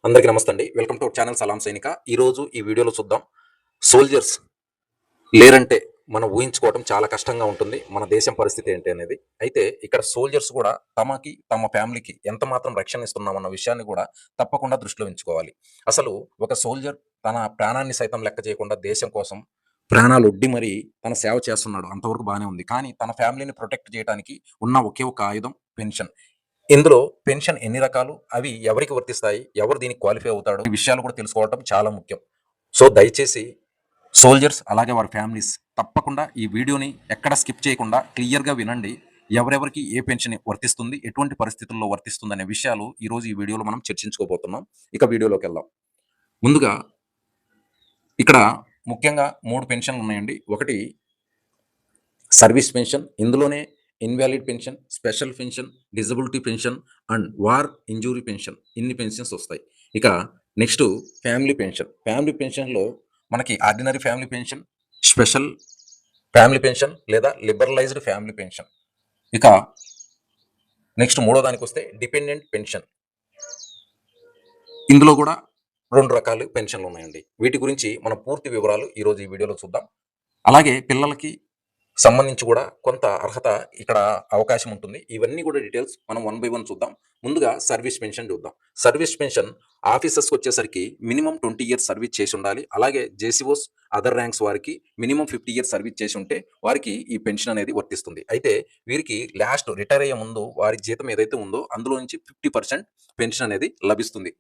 అందరికీ నమస్తే అండి. వెల్కమ్ టు ఛానల్ సలాం సైనిక. ఈరోజు ఈ వీడియోలో చూద్దాం. సోల్జర్స్ లేరంటే మనం ఊహించుకోవడం చాలా కష్టంగా ఉంటుంది. మన దేశం పరిస్థితి ఏంటి అనేది. అయితే ఇక్కడ సోల్జర్స్ కూడా తమ ఫ్యామిలీకి ఎంత మాత్రం రక్షణ ఇస్తున్నామన్న విషయాన్ని కూడా తప్పకుండా దృష్టిలో ఉంచుకోవాలి. అసలు ఒక సోల్జర్ తన ప్రాణాన్ని సైతం లెక్క చేయకుండా దేశం కోసం ప్రాణాలు ఒడ్డి మరి తన సేవ చేస్తున్నాడు. అంతవరకు బానే ఉంది. కానీ తన ఫ్యామిలీని ప్రొటెక్ట్ చేయడానికి ఉన్న ఒకే ఒక ఆయుధం పెన్షన్. ఇందులో పెన్షన్ ఎన్ని రకాలు? అవి ఎవరికి వర్తిస్తాయి? ఎవరు దీనికి క్వాలిఫై అవుతాడు? ఈ విషయాలు కూడా తెలుసుకోవడం చాలా ముఖ్యం. సో దయచేసి సోల్జర్స్ అలాగే వారి ఫ్యామిలీస్ తప్పకుండా ఈ వీడియోని ఎక్కడ స్కిప్ చేయకుండా క్లియర్‌గా వినండి. ఎవరెవరికి ఏ పెన్షన్ వర్తిస్తుంది? ఎటువంటి పరిస్థితుల్లో వర్తిస్తుందనే విషయాలు ఈరోజు ఈ వీడియోలో మనం చర్చించుకోబోతున్నాం. ఇక వీడియోలోకెళ్దాం. ముందుగా ఇక్కడ ముఖ్యంగా 3 పెన్షన్లు ఉన్నాయండి. ఒకటి సర్వీస్ పెన్షన్, ఇందులోనే invalid pension, special pension, disability pension and war injury pension, ఇన్ని పెన్షన్స్ వస్తాయి. ఇక నెక్స్ట్ ఫ్యామిలీ పెన్షన్. ఫ్యామిలీ పెన్షన్లో మనకి ordinary family pension, special family pension లేదా లిబరలైజ్డ్ ఫ్యామిలీ పెన్షన్. ఇక నెక్స్ట్ మూడో దానికి వస్తే డిపెండెంట్ పెన్షన్. ఇందులో కూడా 2 రకాలు పెన్షన్లు ఉన్నాయండి. వీటి గురించి మనం పూర్తి వివరాలు ఈరోజు ఈ వీడియోలో చూద్దాం. అలాగే పిల్లలకి సంబంధించి కూడా కొంత అర్హత ఇక్కడ అవకాశం ఉంటుంది. ఇవన్నీ కూడా డీటెయిల్స్ మనం 1 బై 1 చూద్దాం. ముందుగా సర్వీస్ పెన్షన్ చూద్దాం. సర్వీస్ పెన్షన్ ఆఫీసర్స్‌కి వచ్చేసరికి మినిమమ్ 20 ఇయర్స్ సర్వీస్ చేసి ఉండాలి. అలాగే జేసీఓస్, అదర్ ర్యాంక్స్ వారికి మినిమమ్ 50 ఇయర్స్ సర్వీస్ చేసి ఉంటే వారికి ఈ పెన్షన్ అనేది వర్తిస్తుంది. అయితే వీరికి లాస్ట్ రిటైర్ అయ్యే ముందు వారి జీతం ఏదైతే ఉందో అందులో నుంచి 50% పెన్షన్ అనేది లభిస్తుంది.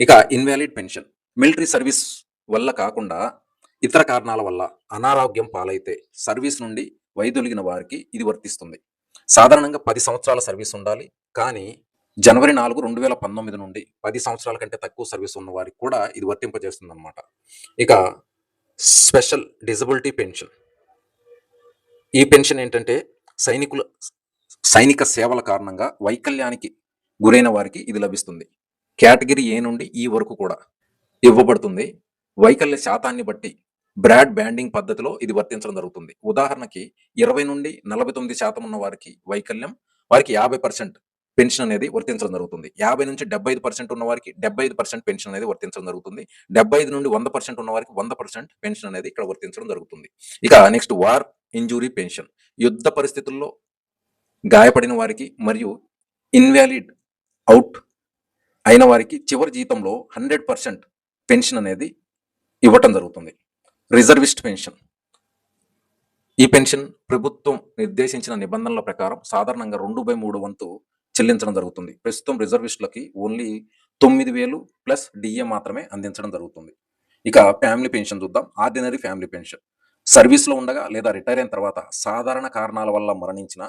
ఇక ఇన్వాలిడ్ పెన్షన్ మిలిటరీ సర్వీస్ వల్ల కాకుండా ఇతర కారణాల వల్ల అనారోగ్యం పాలైతే సర్వీస్ నుండి వైదొలిగిన వారికి ఇది వర్తిస్తుంది. సాధారణంగా 10 సంవత్సరాల సర్వీస్ ఉండాలి. కానీ జనవరి 4, 2019 నుండి 10 సంవత్సరాల కంటే తక్కువ సర్వీస్ ఉన్న వారికి కూడా ఇది వర్తింపజేస్తుంది అనమాట. ఇక స్పెషల్ డిజబిలిటీ పెన్షన్. ఈ పెన్షన్ ఏంటంటే సైనిక సేవల కారణంగా వైకల్యానికి గురైన వారికి ఇది లభిస్తుంది. కేటగిరీ ఏ నుండి ఈ వరకు కూడా ఇవ్వబడుతుంది. వైకల్య శాతాన్ని బట్టి బ్రాడ్ బ్యాండింగ్ పద్ధతిలో ఇది వర్తించడం జరుగుతుంది. ఉదాహరణకి 20 నుండి 49% ఉన్న వారికి వైకల్యం, వారికి 50% పెన్షన్ అనేది వర్తించడం జరుగుతుంది. 50 నుంచి 75% ఉన్న వారికి 75% పెన్షన్ అనేది వర్తించడం జరుగుతుంది. 75 నుండి 100% ఉన్న వారికి 100% పెన్షన్ అనేది ఇక్కడ వర్తించడం జరుగుతుంది. ఇక నెక్స్ట్ వార్ ఇంజూరీ పెన్షన్. యుద్ధ పరిస్థితుల్లో గాయపడిన వారికి మరియు ఇన్వాలిడ్ అవుట్ అయిన వారికి చివరి జీతంలో 100% పెన్షన్ అనేది ఇవ్వటం జరుగుతుంది. రిజర్విస్ట్ పెన్షన్. ఈ పెన్షన్ ప్రభుత్వం నిర్దేశించిన నిబంధనల ప్రకారం సాధారణంగా 2/3 వంతు చెల్లించడం జరుగుతుంది. ప్రస్తుతం రిజర్విస్టులకి ఓన్లీ 9,000 ప్లస్ డిఏ మాత్రమే అందించడం జరుగుతుంది. ఇక ఫ్యామిలీ పెన్షన్ చూద్దాం. Ordinary family pension. సర్వీస్లో ఉండగా లేదా రిటైర్ అయిన తర్వాత సాధారణ కారణాల వల్ల మరణించిన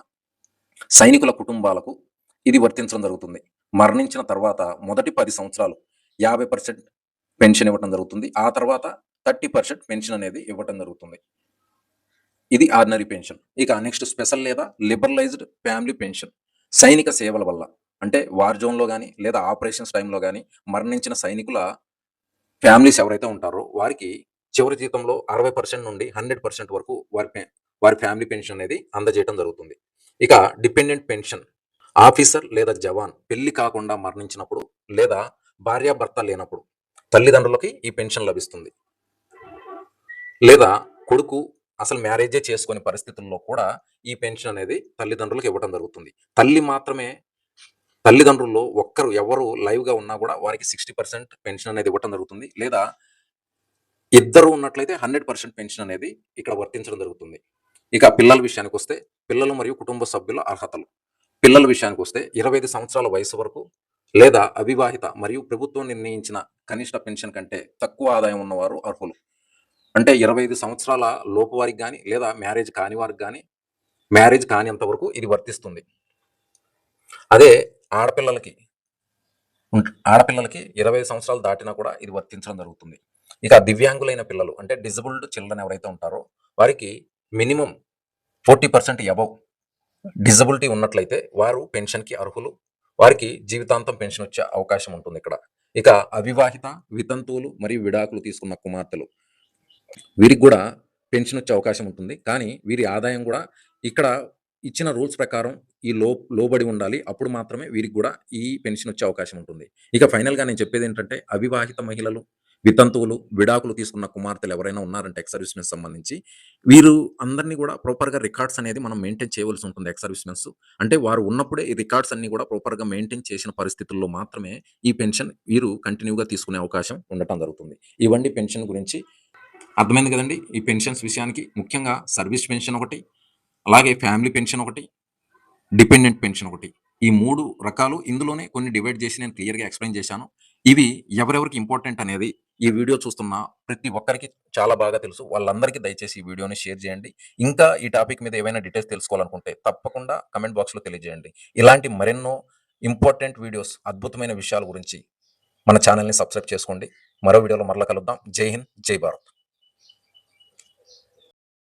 సైనికుల కుటుంబాలకు ఇది వర్తించడం జరుగుతుంది. మరణించిన తర్వాత మొదటి 10 సంవత్సరాలు 50% పెన్షన్ ఇవ్వటం జరుగుతుంది. ఆ తర్వాత 30% పెన్షన్ అనేది ఇవ్వటం జరుగుతుంది. ఇది ఆర్డినరీ పెన్షన్. ఇక నెక్స్ట్ స్పెషల్ లేదా లిబరలైజ్డ్ ఫ్యామిలీ పెన్షన్. సైనిక సేవల వల్ల అంటే వార్ జోన్లో కానీ లేదా ఆపరేషన్స్ టైంలో కానీ మరణించిన సైనికుల ఫ్యామిలీస్ ఎవరైతే ఉంటారో వారికి చివరి జీతంలో 60% నుండి 100% వరకు వారి ఫ్యామిలీ పెన్షన్ అనేది అందజేయడం జరుగుతుంది. ఇక డిపెండెంట్ పెన్షన్. ఆఫీసర్ లేదా జవాన్ పెళ్లి కాకుండా మరణించినప్పుడు లేదా భార్యాభర్త లేనప్పుడు తల్లిదండ్రులకి ఈ పెన్షన్ లభిస్తుంది. లేదా కొడుకు అసలు మ్యారేజే చేసుకునే పరిస్థితుల్లో కూడా ఈ పెన్షన్ అనేది తల్లిదండ్రులకు ఇవ్వడం జరుగుతుంది. తల్లిదండ్రుల్లో ఎవరు లైవ్గా ఉన్నా కూడా వారికి 60% పెన్షన్ అనేది ఇవ్వటం జరుగుతుంది. లేదా ఇద్దరు ఉన్నట్లయితే 100% పెన్షన్ అనేది ఇక్కడ వర్తించడం జరుగుతుంది. ఇక పిల్లల విషయానికి వస్తే పిల్లలు మరియు కుటుంబ సభ్యుల అర్హతలు. పిల్లల విషయానికి వస్తే 25 సంవత్సరాల వయసు వరకు లేదా అవివాహిత మరియు ప్రభుత్వం నిర్ణయించిన కనిష్ట పెన్షన్ కంటే తక్కువ ఆదాయం ఉన్నవారు అర్హులు. అంటే 25 సంవత్సరాల లోపు వారికి కానీ లేదా మ్యారేజ్ కాని వారికి కానీ మ్యారేజ్ కానింత వరకు ఇది వర్తిస్తుంది. అదే ఆడపిల్లలకి 25 సంవత్సరాలు దాటినా కూడా ఇది వర్తించడం జరుగుతుంది. ఇక దివ్యాంగులైన పిల్లలు అంటే డిజబుల్డ్ చిల్డ్రన్ ఎవరైతే ఉంటారో వారికి మినిమం 40% అబవ్ డిజబిలిటీ ఉన్నట్లయితే వారు పెన్షన్కి అర్హులు. వారికి జీవితాంతం పెన్షన్ వచ్చే అవకాశం ఉంటుంది ఇక్కడ. ఇక అవివాహిత, వితంతువులు మరియు విడాకులు తీసుకున్న కుమార్తెలు వీరికి కూడా పెన్షన్ వచ్చే అవకాశం ఉంటుంది. కానీ వీరి ఆదాయం కూడా ఇక్కడ ఇచ్చిన రూల్స్ ప్రకారం ఈ లోబడి ఉండాలి. అప్పుడు మాత్రమే వీరికి గూడా ఈ పెన్షన్ వచ్చే అవకాశం ఉంటుంది. ఇక ఫైనల్‌గా నేను చెప్పేదేంటంటే, అవివాహిత మహిళలు, వితంతువులు, విడాకులు తీసుకున్న కుమార్తెలు ఎవరైనా ఉన్నారంటే ఎక్స్ సర్వీస్‌మెన్స్ సంబంధించి, వీరు అందరిని గూడా ప్రాపర్‌గా రికార్డ్స్ అనేది మనం మెయింటైన్ చేయవలసి ఉంటుంది ఎక్స్ సర్వీస్‌మెన్స్. అంటే వారు ఉన్నప్పుడే ఈ రికార్డ్స్ అన్నీ గూడా ప్రాపర్‌గా మెయింటైన్ చేసిన పరిస్థితుల్లో మాత్రమే ఈ పెన్షన్ వీరు కంటిన్యూ‌గా తీసుకునే అవకాశం ఉండటం జరుగుతుంది. ఇవండి పెన్షన్ గురించి. అర్థమైంది కదండీ! ఈ పెన్షన్స్ విషయానికి ముఖ్యంగా సర్వీస్ పెన్షన్ ఒకటి, అలాగే ఫ్యామిలీ పెన్షన్ ఒకటి, డిపెండెంట్ పెన్షన్ ఒకటి. ఈ 3 రకాలు ఇందులోనే కొన్ని డివైడ్ చేసి నేను క్లియర్‌గా ఎక్స్‌ప్లెయిన్ చేశాను. ఇవి ఎవరెవరికి ఇంపార్టెంట్ అనేది ఈ వీడియో చూస్తున్న ప్రతి ఒక్కరికి చాలా బాగా తెలుసు. వాళ్ళందరికీ దయచేసి ఈ వీడియోని షేర్ చేయండి. ఇంకా ఈ టాపిక్ మీద ఏవైనా డీటెయిల్స్ తెలుసుకోవాలనుకుంటే తప్పకుండా కామెంట్ బాక్స్‌లో తెలియజేయండి. ఇలాంటి మరెన్నో ఇంపార్టెంట్ వీడియోస్, అద్భుతమైన విషయాల గురించి మన ఛానెల్‌ని సబ్స్క్రైబ్ చేసుకోండి. మరో వీడియోలో మరలా కలుద్దాం. జై హింద్, జై భారత్.